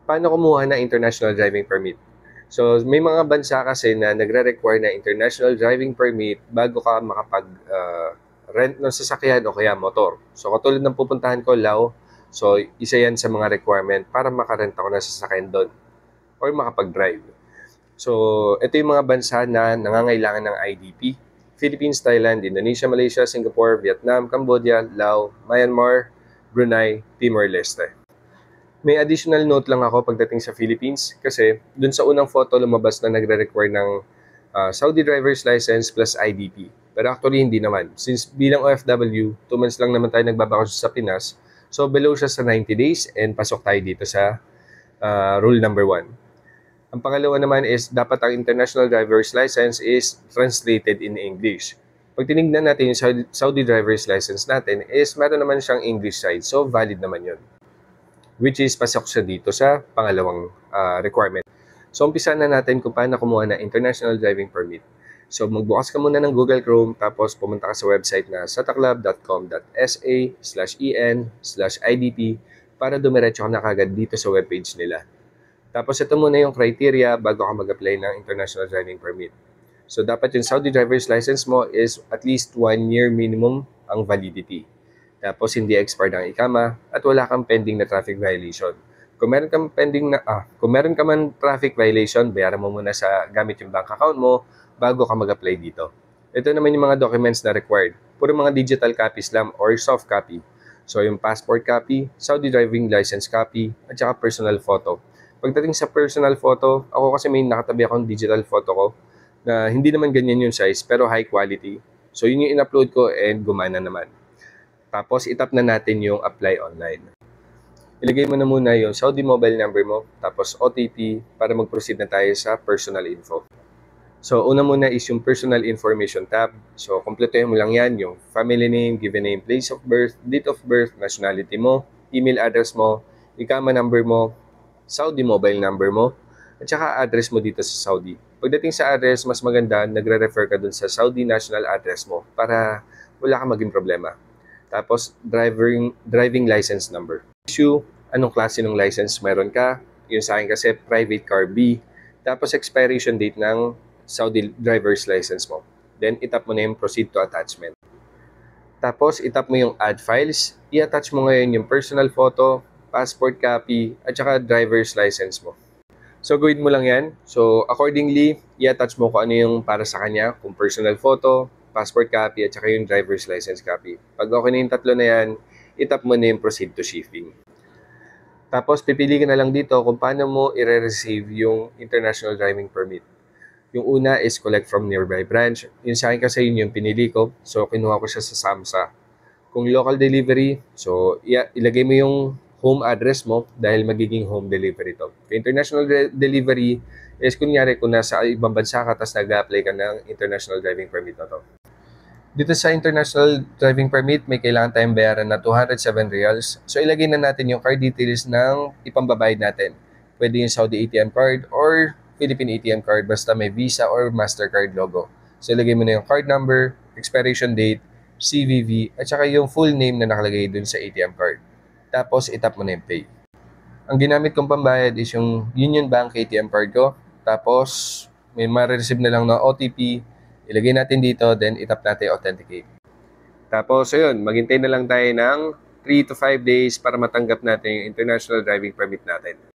Paano kumuha ng international driving permit? So, may mga bansa kasi na nagre-require na international driving permit bago ka makapag-rent ng sasakyan o kaya motor. So, katulad ng pupuntahan ko, Lao, so isa yan sa mga requirement para makarent ako ng sasakyan doon or makapag-drive. So, ito yung mga bansa na nangangailangan ng IDP. Philippines, Thailand, Indonesia, Malaysia, Singapore, Vietnam, Cambodia, Laos, Myanmar, Brunei, Timor-Leste. May additional note lang ako pagdating sa Philippines kasi dun sa unang photo lumabas na nagre-require ng Saudi driver's license plus IDP. Pero actually hindi naman. Since bilang OFW, 2 months lang naman tayo nagbabakasyon sa Pinas, so below siya sa 90 days and pasok tayo dito sa rule number 1. Ang pangalawa naman is dapat ang international driver's license is translated in English. Pag tinignan natin yung Saudi driver's license natin is meron naman siyang English side, so valid naman yun. Which is pasok siya dito sa pangalawang requirement. So, umpisa na natin kung paano kumuha ng international driving permit. So, magbukas ka muna ng Google Chrome, tapos pumunta ka sa website na sataclub.com.sa/en/idp para dumiretso ka na kagad dito sa webpage nila. Tapos, ito muna yung criteria bago ka mag-apply ng international driving permit. So, dapat yung Saudi driver's license mo is at least 1 year minimum ang validity. Tapos hindi expired ang ikama at wala kang pending na traffic violation. Kung meron kang kung meron ka man traffic violation, bayaran mo muna sa gamit yung bank account mo bago ka mag-apply dito. Ito naman yung mga documents na required. Puro mga digital copies lang or soft copy. So yung passport copy, Saudi driving license copy, at saka personal photo. Pagdating sa personal photo, ako kasi may nakatabi akong digital photo ko na hindi naman ganyan yung size pero high quality. So yun yung in-upload ko and gumana naman. Tapos, itap na natin yung apply online. Ilagay mo na muna yung Saudi mobile number mo, tapos OTP para mag-proceed na tayo sa personal info. So, una muna is yung personal information tab. So, kompletuhin mo lang yan, yung family name, given name, place of birth, date of birth, nationality mo, email address mo, ikama number mo, Saudi mobile number mo, at saka address mo dito sa Saudi. Pagdating sa address, mas maganda, nagre-refer ka dun sa Saudi national address mo para wala kang maging problema. Tapos, driving license number. Issue, anong klase ng license meron ka. Yun sa akin kasi, private car B. Tapos, expiration date ng Saudi driver's license mo. Then, itap mo na yung proceed to attachment. Tapos, itap mo yung add files. I-attach mo ngayon yung personal photo, passport copy, at saka driver's license mo. So, gawin mo lang yan. So, accordingly, i-attach mo kung ano yung para sa kanya, kung personal photo, passport copy, at saka yung driver's license copy. Pag okay na yung tatlo na yan, itap mo na yung proceed to shipping. Tapos, pipili ka na lang dito kung paano mo i-receive yung international driving permit. Yung una is collect from nearby branch. Yun sa akin kasi yun yung pinili ko. So, kinuha ko siya sa SAMSA. Kung local delivery, so ilagay mo yung home address mo dahil magiging home delivery to. International delivery is kunyari kung nasa ibang bansa ka tapos nag-apply ka ng international driving permit na to. Dito sa international driving permit, may kailangan tayong bayaran na 207 reals. So ilagay na natin yung card details ng ipambabayad natin. Pwede yung Saudi ATM card or Philippine ATM card basta may Visa or Mastercard logo. So ilagay mo na yung card number, expiration date, CVV, at saka yung full name na nakalagay dun sa ATM card. Tapos itap mo na yung pay. Ang ginamit kong pambayad is yung Union Bank ATM card ko. Tapos may ma-receive na lang na OTP. Ilagay natin dito, then itap natin authenticate. Tapos ayun, maghintay na lang tayo ng 3 to 5 days para matanggap natin yung international driving permit natin.